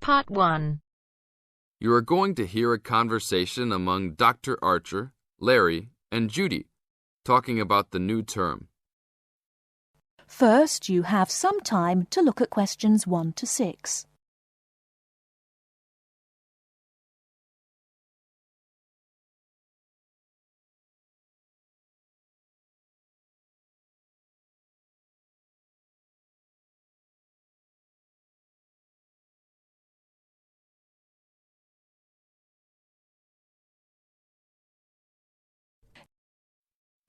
Part 1. You are going to hear a conversation among Dr. Archer, Larry, and Judy, talking about the new term. First, you have some time to look at questions 1 to 6.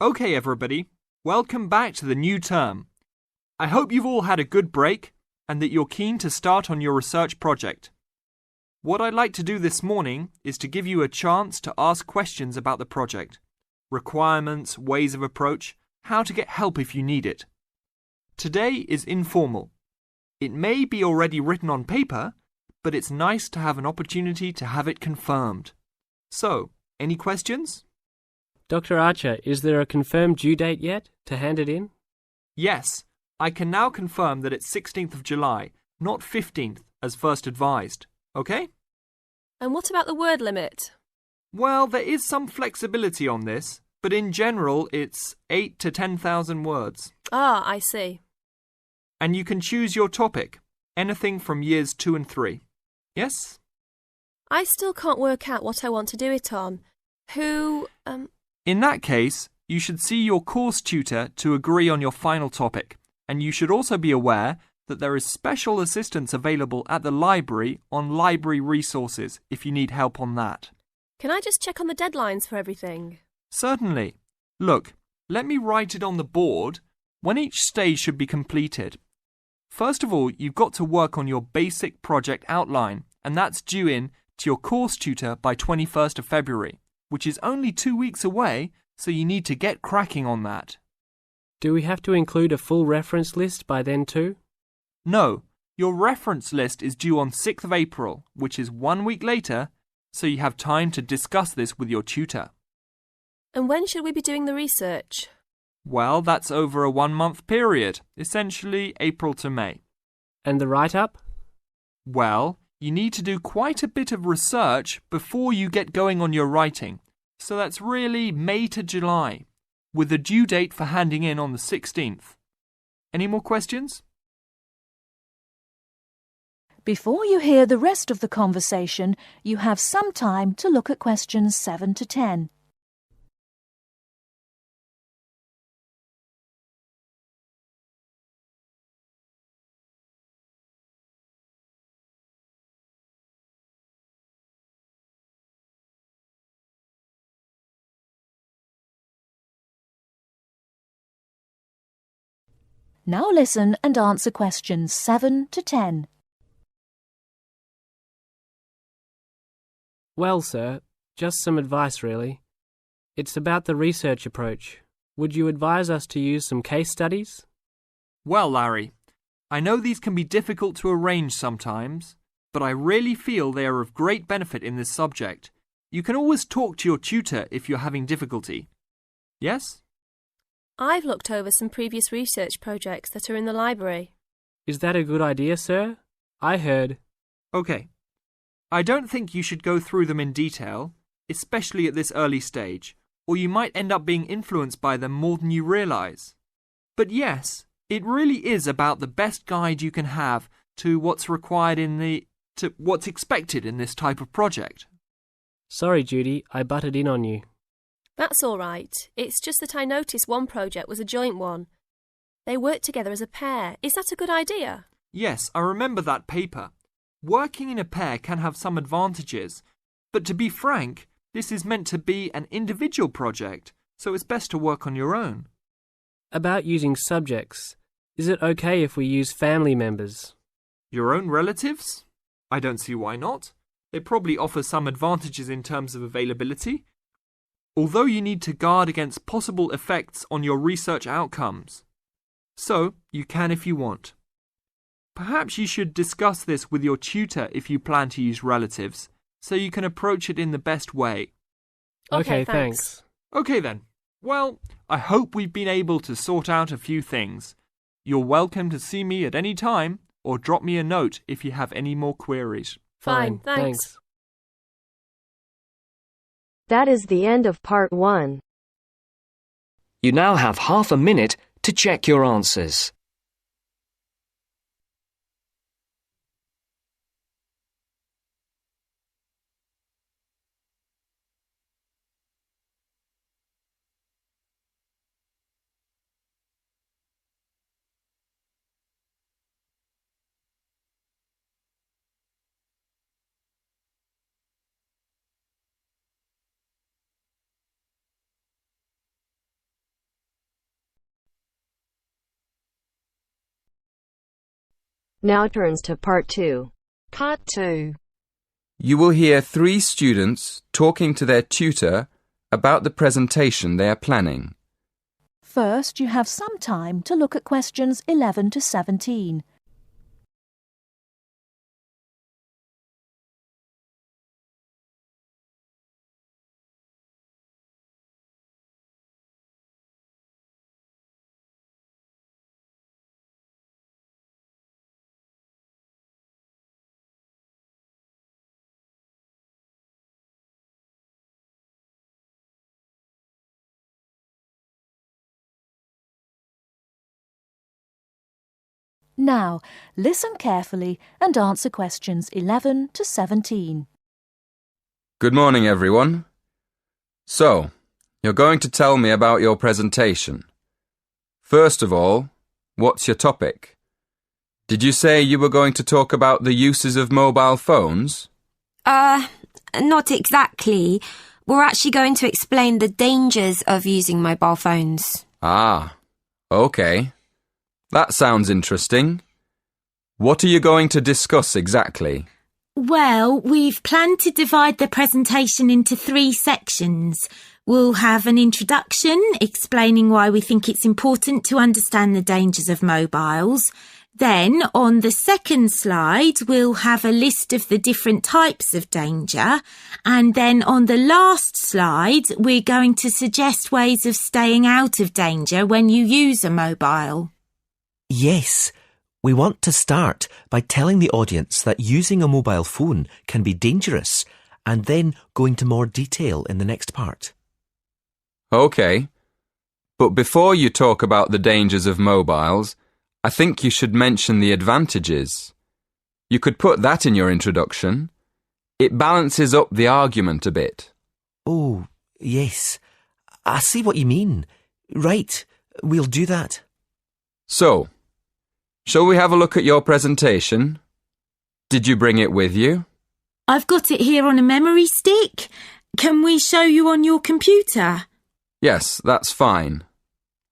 Okay, everybody, welcome back to the new term. I hope you've all had a good break and that you're keen to start on your research project. What I'd like to do this morning is to give you a chance to ask questions about the project, requirements, ways of approach, how to get help if you need it. Today is informal. It may be already written on paper, but it's nice to have an opportunity to have it confirmed. So, any questions? Dr. Archer, is there a confirmed due date yet to hand it in? Yes, I can now confirm that it's 16th of July, not 15th as first advised. Okay? And what about the word limit? Well, there is some flexibility on this, but in general it's 8 to 10,000 words. Ah, I see. And you can choose your topic, anything from years 2 and 3. Yes? I still can't work out what I want to do it on. In that case, you should see your course tutor to agree on your final topic, and you should also be aware that there is special assistance available at the library on library resources if you need help on that. Can I just check on the deadlines for everything? Certainly. Look, let me write it on the board when each stage should be completed. First of all, you've got to work on your basic project outline, and that's due in to your course tutor by 21st of February. Which is only 2 weeks away, so you need to get cracking on that. Do we have to include a full reference list by then too? No, your reference list is due on 6th of April, which is 1 week later, so you have time to discuss this with your tutor. And when should we be doing the research? Well, that's over a 1-month period, essentially April to May. And the write-up? Well, you need to do quite a bit of research before you get going on your writing, so that's really May to July, with a due date for handing in on the 16th. Any more questions? Before you hear the rest of the conversation, you have some time to look at questions 7 to 10. Now listen and answer questions 7 to 10. Well, sir, just some advice really. It's about the research approach. Would you advise us to use some case studies? Well, Larry, I know these can be difficult to arrange sometimes, but I really feel they are of great benefit in this subject. You can always talk to your tutor if you're having difficulty. Yes? I've looked over some previous research projects that are in the library. Is that a good idea, sir? I heard... Okay. I don't think you should go through them in detail, especially at this early stage, or you might end up being influenced by them more than you realise. But yes, it really is about the best guide you can have to what's required to what's expected in this type of project. Sorry, Judy, I butted in on you. That's all right. It's just that I noticed one project was a joint one. They worked together as a pair. Is that a good idea? Yes, I remember that paper. Working in a pair can have some advantages, but to be frank, this is meant to be an individual project, so it's best to work on your own. About using subjects, is it okay if we use family members? Your own relatives? I don't see why not. They probably offer some advantages in terms of availability, although you need to guard against possible effects on your research outcomes. So, you can if you want. Perhaps you should discuss this with your tutor if you plan to use relatives, so you can approach it in the best way. Okay, thanks. Okay then. Well, I hope we've been able to sort out a few things. You're welcome to see me at any time, or drop me a note if you have any more queries. Fine, thanks. That is the end of part 1. You now have half a minute to check your answers. Now turns to part 2. Part 2. You will hear 3 students talking to their tutor about the presentation they are planning. First, you have some time to look at questions 11 to 17. Now, listen carefully and answer questions 11 to 17. Good morning, everyone. So, you're going to tell me about your presentation. First of all, what's your topic? Did you say you were going to talk about the uses of mobile phones? Not exactly. We're actually going to explain the dangers of using mobile phones. Ah, okay. That sounds interesting. What are you going to discuss exactly? Well, we've planned to divide the presentation into 3 sections. We'll have an introduction explaining why we think it's important to understand the dangers of mobiles. Then, on the second slide, we'll have a list of the different types of danger. And then on the last slide, we're going to suggest ways of staying out of danger when you use a mobile. Yes, we want to start by telling the audience that using a mobile phone can be dangerous and then go into more detail in the next part. Okay, but before you talk about the dangers of mobiles, I think you should mention the advantages. You could put that in your introduction. It balances up the argument a bit. Oh, yes. I see what you mean. Right, we'll do that. So, shall we have a look at your presentation? Did you bring it with you? I've got it here on a memory stick. Can we show you on your computer? Yes, that's fine.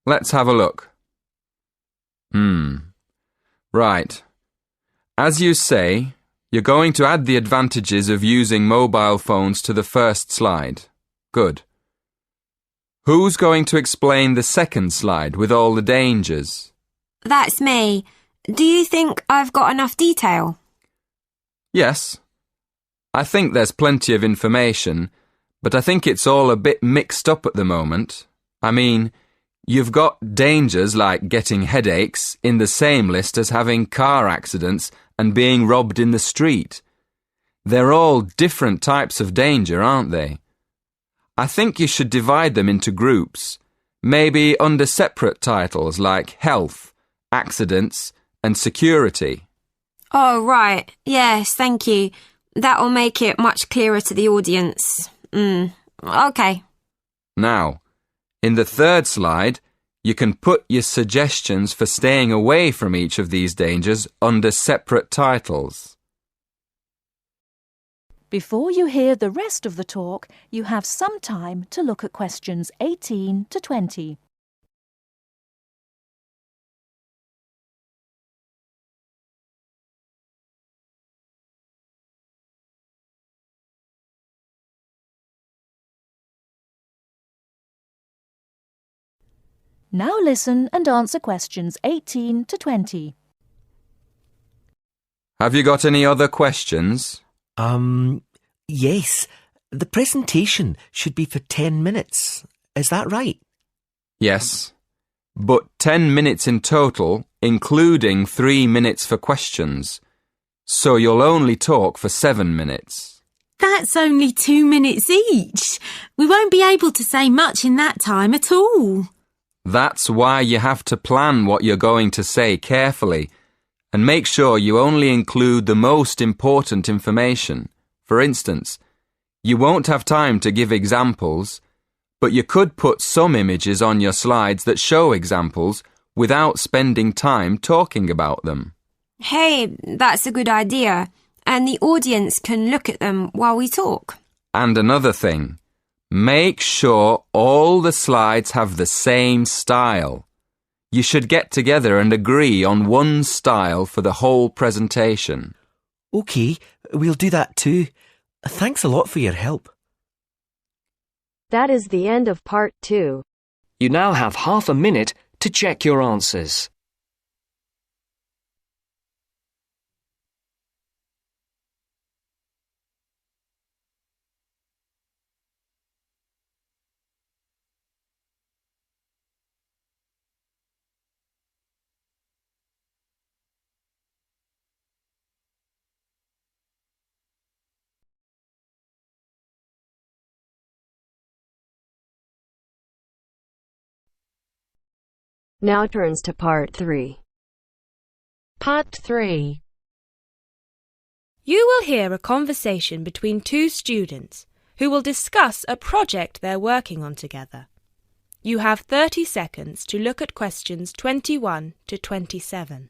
Let's have a look. Right. As you say, you're going to add the advantages of using mobile phones to the first slide. Good. Who's going to explain the second slide with all the dangers? That's me. Do you think I've got enough detail? Yes. I think there's plenty of information, but I think it's all a bit mixed up at the moment. I mean, you've got dangers like getting headaches in the same list as having car accidents and being robbed in the street. They're all different types of danger, aren't they? I think you should divide them into groups, maybe under separate titles like health, accidents, and security. Oh, right. Yes, thank you. That'll make it much clearer to the audience. Okay. Now, in the third slide, you can put your suggestions for staying away from each of these dangers under separate titles. Before you hear the rest of the talk, you have some time to look at questions 18 to 20. Now listen and answer questions 18 to 20. Have you got any other questions? Yes. The presentation should be for 10 minutes. Is that right? Yes, but 10 minutes in total, including 3 minutes for questions. So you'll only talk for 7 minutes. That's only 2 minutes each. We won't be able to say much in that time at all. That's why you have to plan what you're going to say carefully and make sure you only include the most important information. For instance, you won't have time to give examples, but you could put some images on your slides that show examples without spending time talking about them. Hey, that's a good idea. And the audience can look at them while we talk. And another thing, make sure all the slides have the same style. You should get together and agree on one style for the whole presentation. OK, we'll do that too. Thanks a lot for your help. That is the end of part 2. You now have half a minute to check your answers. Now turns to part 3. Part 3. You will hear a conversation between two students who will discuss a project they're working on together. You have 30 seconds to look at questions 21 to 27.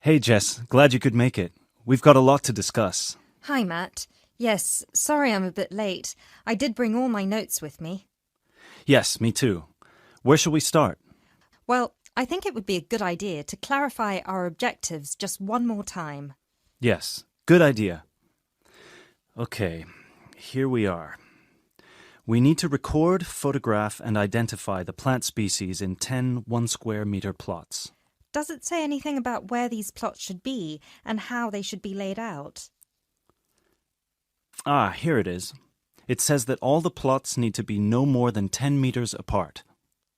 Hey Jess, glad you could make it. We've got a lot to discuss. Hi Matt. Yes, sorry I'm a bit late. I did bring all my notes with me. Yes, me too. Where shall we start? Well, I think it would be a good idea to clarify our objectives just one more time. Yes, good idea. Okay, here we are. We need to record, photograph, and identify the plant species in 10 1-square-meter plots. Does it say anything about where these plots should be and how they should be laid out? Ah, here it is. It says that all the plots need to be no more than 10 meters apart.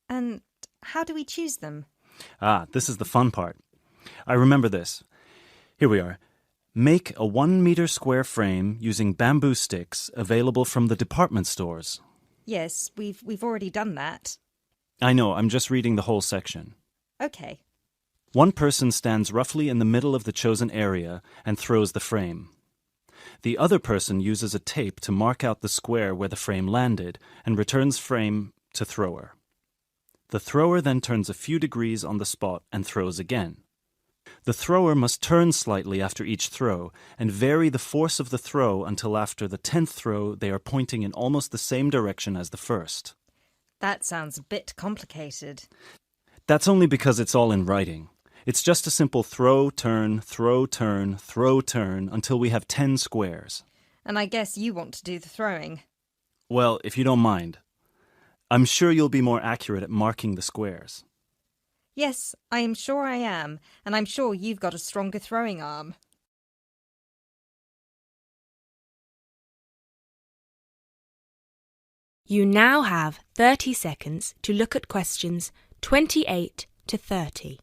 And how do we choose them? Ah, this is the fun part. I remember this. Here we are. Make a 1-meter square frame using bamboo sticks available from the department stores. Yes, we've already done that. I know, I'm just reading the whole section. Okay. One person stands roughly in the middle of the chosen area and throws the frame. The other person uses a tape to mark out the square where the frame landed and returns frame to thrower. The thrower then turns a few degrees on the spot and throws again. The thrower must turn slightly after each throw and vary the force of the throw until after the 10th throw they are pointing in almost the same direction as the first. That sounds a bit complicated. That's only because it's all in writing. It's just a simple throw, turn, throw, turn, throw, turn until we have 10 squares. And I guess you want to do the throwing. Well, if you don't mind. I'm sure you'll be more accurate at marking the squares. Yes, I am sure I am, and I'm sure you've got a stronger throwing arm. You now have 30 seconds to look at questions 28 to 30.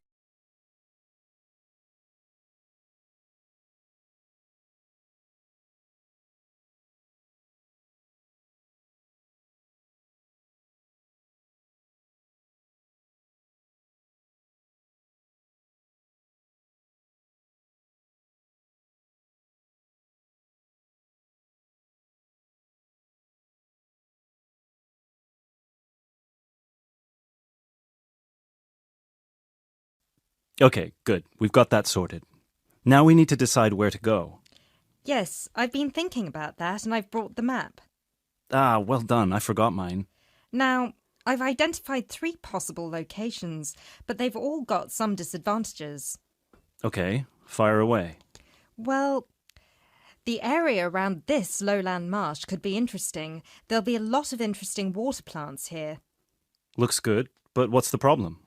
Okay, good. We've got that sorted. Now we need to decide where to go. Yes, I've been thinking about that and I've brought the map. Ah, well done. I forgot mine. Now, I've identified 3 possible locations, but they've all got some disadvantages. Okay, fire away. Well, The area around this lowland marsh could be interesting. There'll be a lot of interesting water plants here. Looks good, but what's the problem?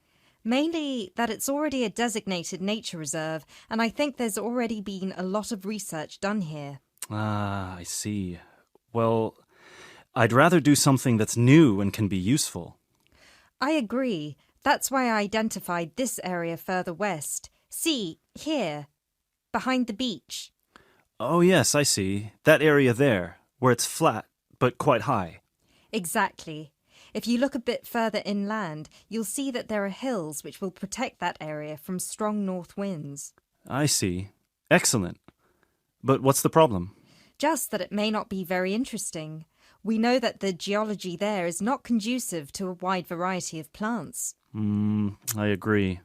Mainly that it's already a designated nature reserve, and I think there's already been a lot of research done here. Ah, I see. Well, I'd rather do something that's new and can be useful. I agree. That's why I identified this area further west. See, here, behind the beach. Oh, yes, I see. That area there, where it's flat, but quite high. Exactly. If you look a bit further inland, you'll see that there are hills which will protect that area from strong north winds. I see. Excellent. But what's the problem? Just that it may not be very interesting. We know that the geology there is not conducive to a wide variety of plants. I agree.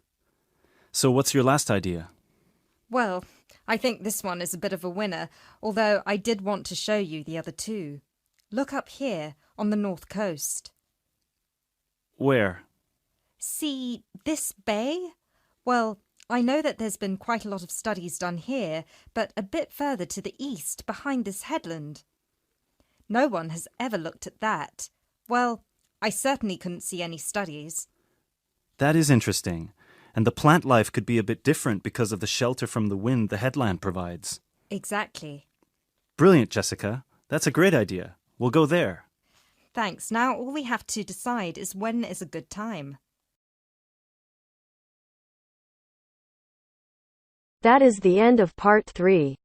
So what's your last idea? Well, I think this one is a bit of a winner, although I did want to show you the other two. Look up here on the north coast. Where? See this bay? Well, I know that there's been quite a lot of studies done here, but a bit further to the east, behind this headland. No one has ever looked at that. Well, I certainly couldn't see any studies. That is interesting. And the plant life could be a bit different because of the shelter from the wind the headland provides. Exactly. Brilliant, Jessica. That's a great idea. We'll go there. Thanks. Now all we have to decide is when is a good time. That is the end of part 3.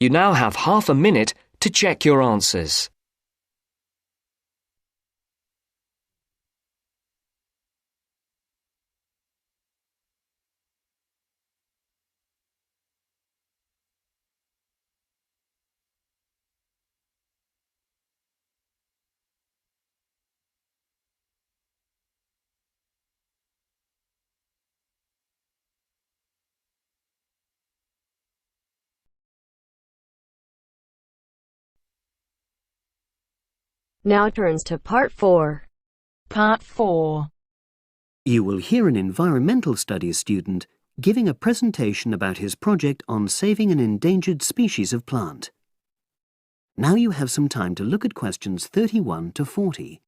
You now have half a minute to check your answers. Now turns to part 4. Part 4. You will hear an environmental studies student giving a presentation about his project on saving an endangered species of plant. Now you have some time to look at questions 31 to 40.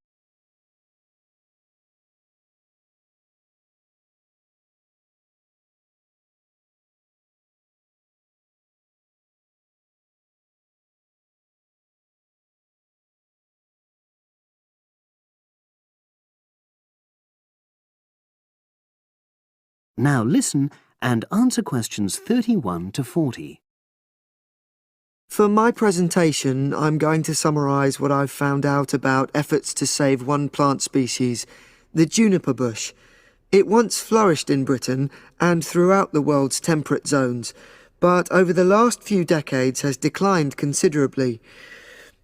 Now listen and answer questions 31 to 40. For my presentation, I'm going to summarise what I've found out about efforts to save one plant species, the juniper bush. It once flourished in Britain and throughout the world's temperate zones, but over the last few decades has declined considerably.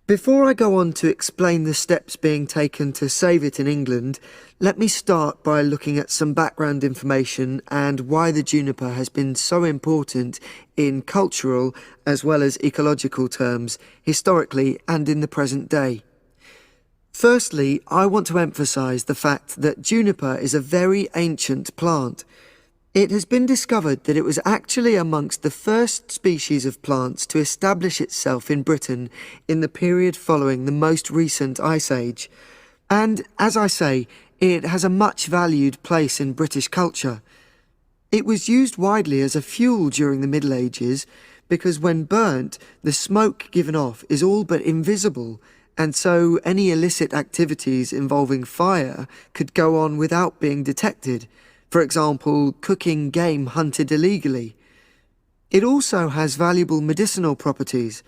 Before I go on to explain the steps being taken to save it in England, let me start by looking at some background information and why the juniper has been so important in cultural as well as ecological terms, historically and in the present day. Firstly, I want to emphasise the fact that juniper is a very ancient plant. It has been discovered that it was actually amongst the first species of plants to establish itself in Britain in the period following the most recent Ice Age. And, as I say, it has a much valued place in British culture. It was used widely as a fuel during the Middle Ages because when burnt, the smoke given off is all but invisible, and so any illicit activities involving fire could go on without being detected. For example, cooking game hunted illegally. It also has valuable medicinal properties.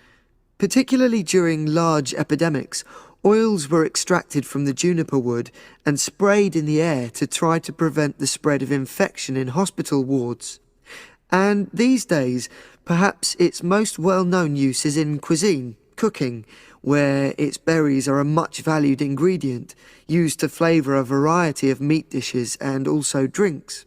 Particularly during large epidemics, oils were extracted from the juniper wood and sprayed in the air to try to prevent the spread of infection in hospital wards. And these days, perhaps its most well-known use is in cuisine, cooking, where its berries are a much valued ingredient, used to flavour a variety of meat dishes and also drinks.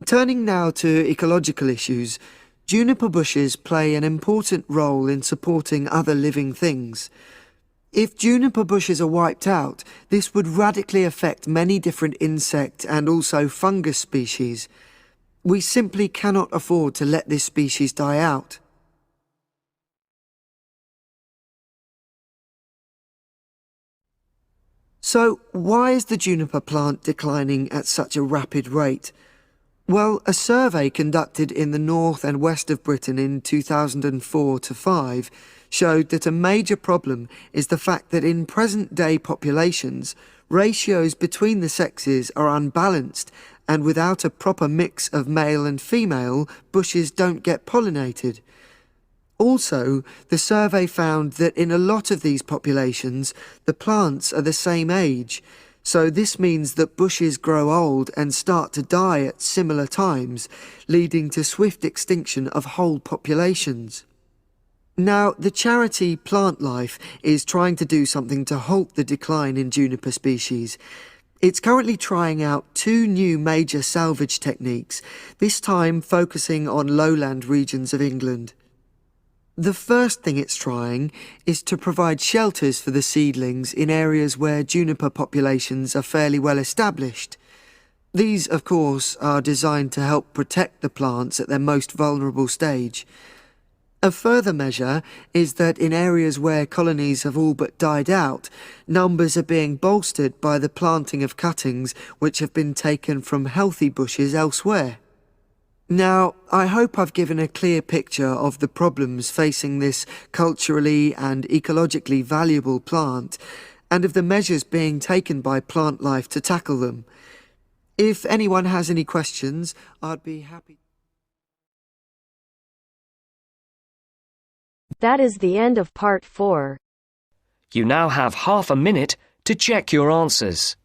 Turning now to ecological issues, juniper bushes play an important role in supporting other living things. If juniper bushes are wiped out, this would radically affect many different insect and also fungus species. We simply cannot afford to let this species die out. So, why is the juniper plant declining at such a rapid rate? Well, a survey conducted in the north and west of Britain in 2004-5 showed that a major problem is the fact that in present-day populations, ratios between the sexes are unbalanced, and without a proper mix of male and female, bushes don't get pollinated. Also, the survey found that in a lot of these populations, the plants are the same age, so this means that bushes grow old and start to die at similar times, leading to swift extinction of whole populations. Now, the charity Plant Life is trying to do something to halt the decline in juniper species. It's currently trying out 2 new major salvage techniques, this time focusing on lowland regions of England. The first thing it's trying is to provide shelters for the seedlings in areas where juniper populations are fairly well established. These, of course, are designed to help protect the plants at their most vulnerable stage. A further measure is that in areas where colonies have all but died out, numbers are being bolstered by the planting of cuttings which have been taken from healthy bushes elsewhere. Now, I hope I've given a clear picture of the problems facing this culturally and ecologically valuable plant, and of the measures being taken by Plant Life to tackle them. If anyone has any questions, I'd be happy. That is the end of part 4. You now have half a minute to check your answers.